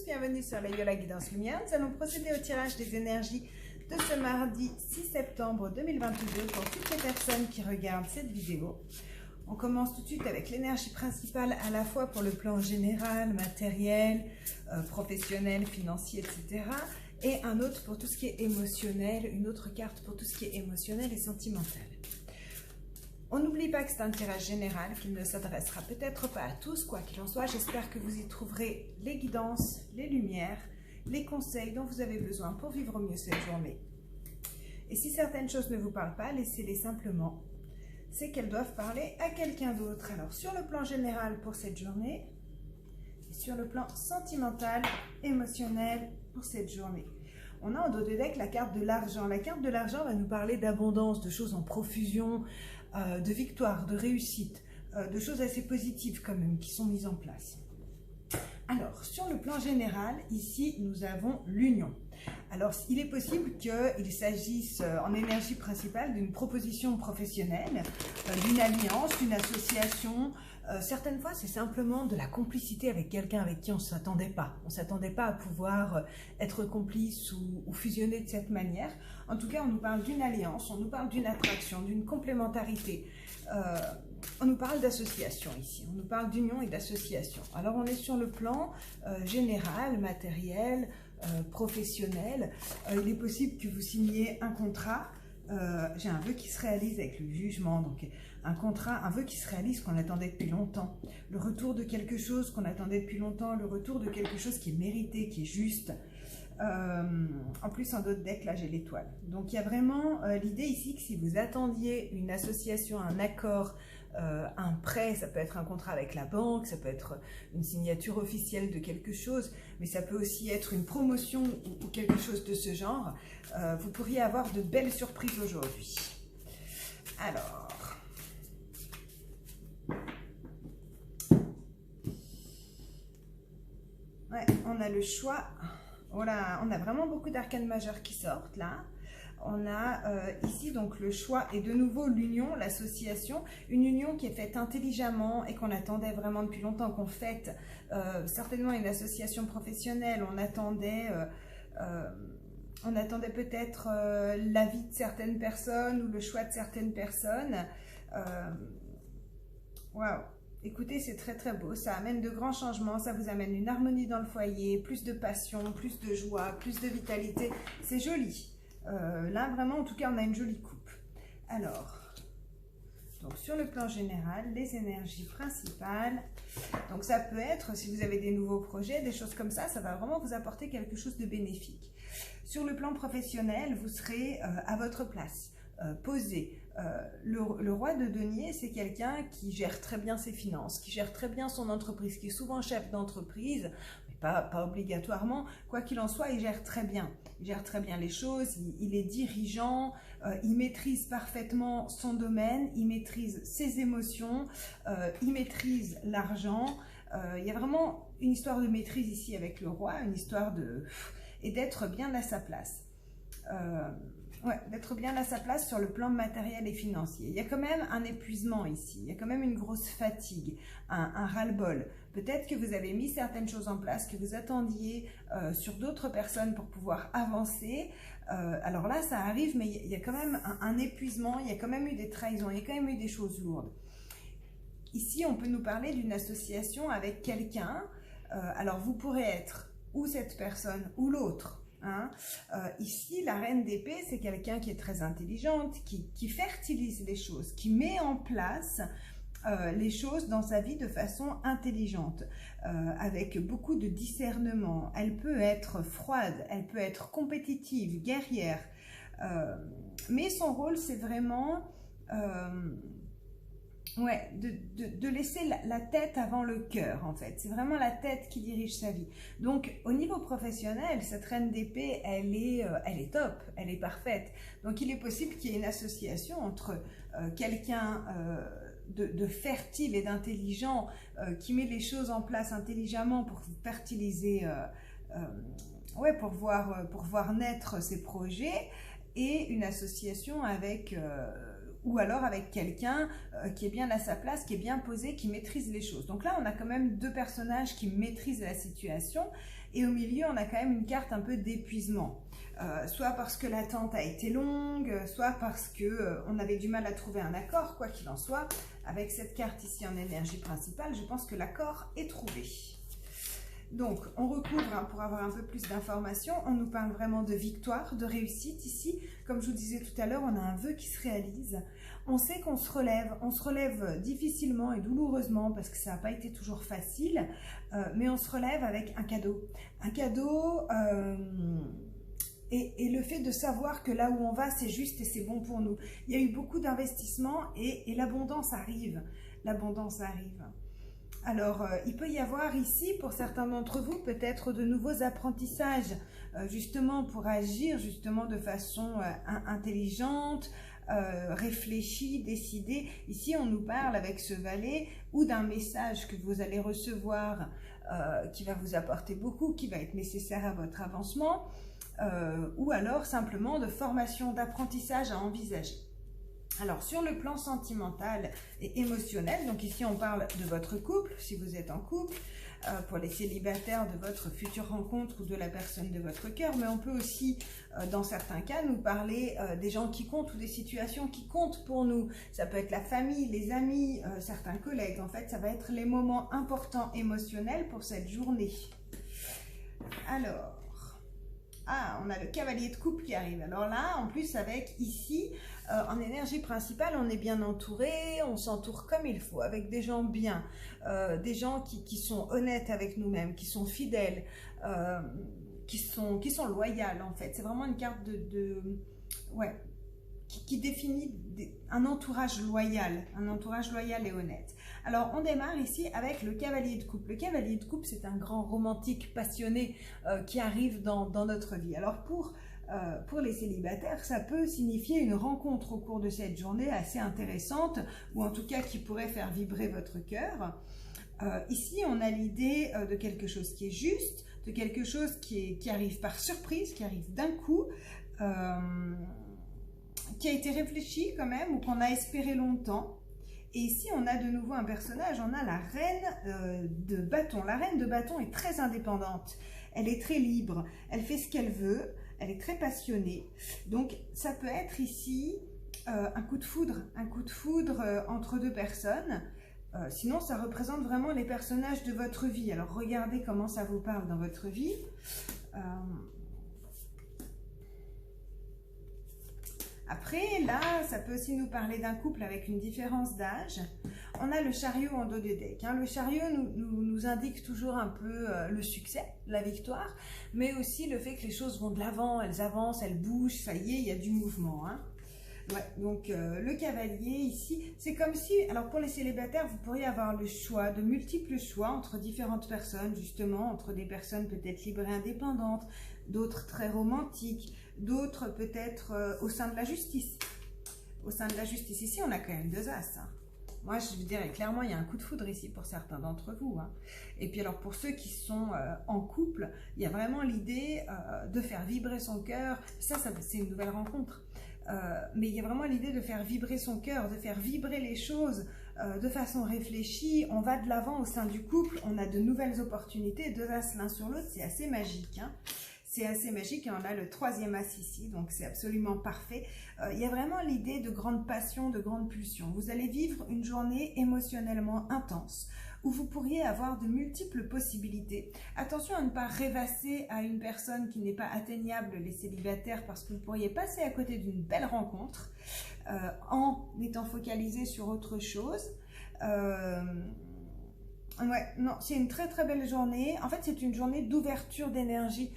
bienvenue sur la Yola Guidance Lumière. Nous allons procéder au tirage des énergies de ce mardi 6 septembre 2022 pour toutes les personnes qui regardent cette vidéo. On commence tout de suite avec l'énergie principale à la fois pour le plan général, matériel, professionnel, financier, etc. Et un autre pour tout ce qui est émotionnel, une autre carte pour tout ce qui est émotionnel et sentimental. On n'oublie pas que c'est un tirage général, qu'il ne s'adressera peut-être pas à tous, quoi qu'il en soit. J'espère que vous y trouverez les guidances, les lumières, les conseils dont vous avez besoin pour vivre mieux cette journée. Et si certaines choses ne vous parlent pas, laissez-les simplement. C'est qu'elles doivent parler à quelqu'un d'autre. Alors, sur le plan général pour cette journée, et sur le plan sentimental, émotionnel pour cette journée. On a en dos de deck la carte de l'argent. La carte de l'argent va nous parler d'abondance, de choses en profusion, de victoire, de réussite, de choses assez positives quand même qui sont mises en place. Alors, sur le plan général, ici, nous avons l'union. Alors, il est possible qu'il s'agisse en énergie principale d'une proposition professionnelle, d'une alliance, d'une association. Certaines fois, c'est simplement de la complicité avec quelqu'un avec qui on ne s'attendait pas. On ne s'attendait pas à pouvoir être complice ou fusionner de cette manière. En tout cas, on nous parle d'une alliance, on nous parle d'une attraction, d'une complémentarité. On nous parle d'association ici, on nous parle d'union et d'association. Alors, on est sur le plan général, matériel, professionnel. Il est possible que vous signiez un contrat. J'ai un vœu qui se réalise avec le jugement, donc un contrat, un vœu qui se réalise qu'on attendait depuis longtemps, le retour de quelque chose qu'on attendait depuis longtemps, le retour de quelque chose qui est mérité, qui est juste. En plus, en d'autres decks, là j'ai l'étoile. Donc il y a vraiment l'idée ici que si vous attendiez une association, un accord, un prêt, ça peut être un contrat avec la banque, ça peut être une signature officielle de quelque chose, mais ça peut aussi être une promotion ou quelque chose de ce genre. Vous pourriez avoir de belles surprises aujourd'hui. Alors, ouais, on a le choix. Voilà, on a vraiment beaucoup d'arcanes majeures qui sortent là. On a ici donc le choix et de nouveau l'union, l'association, une union qui est faite intelligemment et qu'on attendait vraiment depuis longtemps, qu'on fête certainement une association professionnelle. On attendait peut-être l'avis de certaines personnes ou le choix de certaines personnes. Waouh! Écoutez, c'est très très beau, ça amène de grands changements, ça vous amène une harmonie dans le foyer, plus de passion, plus de joie, plus de vitalité. C'est joli. Là, vraiment, en tout cas, on a une jolie coupe. Alors, donc sur le plan général, les énergies principales. Donc ça peut être, si vous avez des nouveaux projets, des choses comme ça va vraiment vous apporter quelque chose de bénéfique. Sur le plan professionnel, vous serez à votre place, posé. Le roi de denier, c'est quelqu'un qui gère très bien ses finances, qui gère très bien son entreprise, qui est souvent chef d'entreprise, mais pas obligatoirement. Quoi qu'il en soit, il gère très bien. Il gère très bien les choses, il est dirigeant, il maîtrise parfaitement son domaine, il maîtrise ses émotions, il maîtrise l'argent. Il y a vraiment une histoire de maîtrise ici avec le roi, une histoire et d'être bien à sa place. Ouais, d'être bien à sa place sur le plan matériel et financier. Il y a quand même un épuisement ici, il y a quand même une grosse fatigue, un ras-le-bol. Peut-être que vous avez mis certaines choses en place, que vous attendiez sur d'autres personnes pour pouvoir avancer. Alors là, ça arrive, mais il y a quand même un épuisement, il y a quand même eu des trahisons, il y a quand même eu des choses lourdes. Ici, on peut nous parler d'une association avec quelqu'un. Alors, vous pourrez être ou cette personne ou l'autre. Hein. Ici, la reine d'épée, c'est quelqu'un qui est très intelligente, qui fertilise les choses, qui met en place les choses dans sa vie de façon intelligente, avec beaucoup de discernement. Elle peut être froide, elle peut être compétitive, guerrière, mais son rôle, c'est vraiment ouais, de laisser la tête avant le cœur, en fait. C'est vraiment la tête qui dirige sa vie. Donc, au niveau professionnel, cette reine d'épée, elle est top, elle est parfaite. Donc, il est possible qu'il y ait une association entre quelqu'un de fertile et d'intelligent qui met les choses en place intelligemment pour fertiliser, ouais, pour voir naître ses projets, et une association avec ou alors avec quelqu'un qui est bien à sa place, qui est bien posé, qui maîtrise les choses. Donc là, on a quand même deux personnages qui maîtrisent la situation, et au milieu, on a quand même une carte un peu d'épuisement. Soit parce que l'attente a été longue, soit parce qu'on avait du mal à trouver un accord, quoi qu'il en soit. Avec cette carte ici en énergie principale, je pense que l'accord est trouvé. Donc, on recouvre pour avoir un peu plus d'informations. On nous parle vraiment de victoire, de réussite ici. Comme je vous disais tout à l'heure, on a un vœu qui se réalise. On sait qu'on se relève difficilement et douloureusement parce que ça n'a pas été toujours facile, mais on se relève avec un cadeau. Un cadeau et le fait de savoir que là où on va, c'est juste et c'est bon pour nous. Il y a eu beaucoup d'investissements et l'abondance arrive. L'abondance arrive. Alors, il peut y avoir ici, pour certains d'entre vous, peut-être de nouveaux apprentissages, justement pour agir justement de façon intelligente, réfléchie, décidée. Ici, on nous parle avec ce valet ou d'un message que vous allez recevoir qui va vous apporter beaucoup, qui va être nécessaire à votre avancement, ou alors simplement de formation, d'apprentissage à envisager. Alors, sur le plan sentimental et émotionnel, donc ici on parle de votre couple, si vous êtes en couple, pour les célibataires de votre future rencontre ou de la personne de votre cœur, mais on peut aussi, dans certains cas, nous parler des gens qui comptent ou des situations qui comptent pour nous. Ça peut être la famille, les amis, certains collègues. En fait, ça va être les moments importants émotionnels pour cette journée. Alors... Ah, on a le cavalier de coupe qui arrive. Alors là, en plus, avec ici, en énergie principale, on est bien entouré, on s'entoure comme il faut, avec des gens bien, des gens qui sont honnêtes avec nous-mêmes, qui sont fidèles, qui sont loyales, en fait. C'est vraiment une carte ouais, qui définit un entourage loyal et honnête. Alors, on démarre ici avec le cavalier de coupe. Le cavalier de coupe, c'est un grand romantique passionné qui arrive dans notre vie. Alors, pour les célibataires, ça peut signifier une rencontre au cours de cette journée assez intéressante, ou en tout cas qui pourrait faire vibrer votre cœur. Ici, on a l'idée de quelque chose qui est juste, de quelque chose qui arrive par surprise, qui arrive d'un coup, qui a été réfléchi quand même, ou qu'on a espéré longtemps. Et ici, on a de nouveau un personnage, on a la reine de bâton. La reine de bâton est très indépendante, elle est très libre, elle fait ce qu'elle veut, elle est très passionnée. Donc, ça peut être ici un coup de foudre entre deux personnes. Sinon, ça représente vraiment les personnages de votre vie. Alors, regardez comment ça vous parle dans votre vie. Après, là, ça peut aussi nous parler d'un couple avec une différence d'âge. On a le chariot en dos de deck. Le chariot nous indique toujours un peu le succès, la victoire, mais aussi le fait que les choses vont de l'avant, elles avancent, elles bougent, ça y est, il y a du mouvement. Ouais, donc le cavalier ici, c'est comme si, alors pour les célibataires, vous pourriez avoir le choix, de multiples choix entre différentes personnes, justement, entre des personnes peut-être libres et indépendantes, d'autres très romantiques, d'autres peut-être au sein de la justice. Au sein de la justice, ici, on a quand même deux as. Moi, je vous dirais clairement, il y a un coup de foudre ici pour certains d'entre vous. Et puis alors, pour ceux qui sont en couple, il y a vraiment l'idée de faire vibrer son cœur. Ça c'est une nouvelle rencontre. Mais il y a vraiment l'idée de faire vibrer son cœur, de faire vibrer les choses de façon réfléchie. On va de l'avant au sein du couple, on a de nouvelles opportunités, deux as l'un sur l'autre, c'est assez magique. C'est assez magique et on a le troisième as ici, donc c'est absolument parfait. Il y a vraiment l'idée de grande passion, de grande pulsion. Vous allez vivre une journée émotionnellement intense où vous pourriez avoir de multiples possibilités. Attention à ne pas rêvasser à une personne qui n'est pas atteignable, les célibataires, parce que vous pourriez passer à côté d'une belle rencontre en étant focalisé sur autre chose. Ouais, non, c'est une très très belle journée. En fait, c'est une journée d'ouverture d'énergie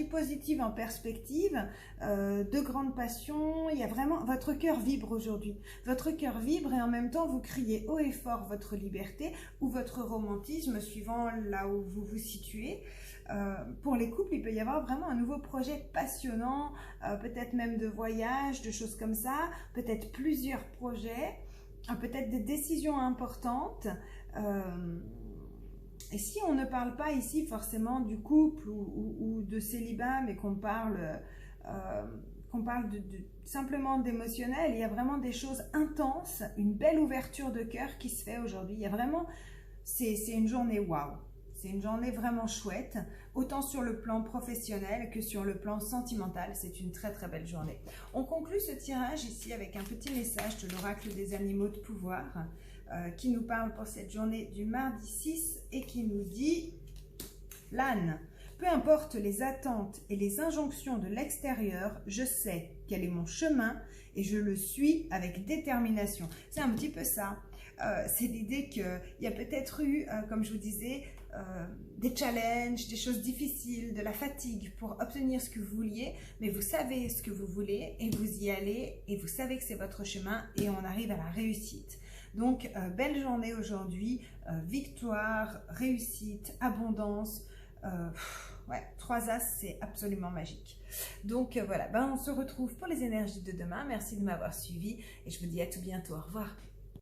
positive en perspective, de grande passion. Il y a vraiment, votre cœur vibre aujourd'hui. Votre cœur vibre et en même temps, vous criez haut et fort votre liberté ou votre romantisme, suivant là où vous vous situez. Pour les couples, il peut y avoir vraiment un nouveau projet passionnant, peut-être même de voyage, de choses comme ça, peut-être plusieurs projets, peut-être des décisions importantes. Et si on ne parle pas ici forcément du couple ou de célibat, mais qu'on parle qu'on parle simplement d'émotionnel. Il y a vraiment des choses intenses, une belle ouverture de cœur qui se fait aujourd'hui. Il y a vraiment, c'est une journée waouh. C'est une journée vraiment chouette, autant sur le plan professionnel que sur le plan sentimental. C'est une très très belle journée. On conclut ce tirage ici avec un petit message de l'oracle des animaux de pouvoir qui nous parle pour cette journée du mardi 6 et qui nous dit « L'âne, peu importe les attentes et les injonctions de l'extérieur, je sais quel est mon chemin et je le suis avec détermination. » C'est un petit peu ça. C'est l'idée qu'il y a peut-être eu, comme je vous disais, des challenges, des choses difficiles, de la fatigue pour obtenir ce que vous vouliez, mais vous savez ce que vous voulez et vous y allez et vous savez que c'est votre chemin et on arrive à la réussite. Donc, belle journée aujourd'hui, victoire, réussite, abondance, ouais, 3 as, c'est absolument magique. Donc voilà, on se retrouve pour les énergies de demain. Merci de m'avoir suivi et je vous dis à tout bientôt. Au revoir.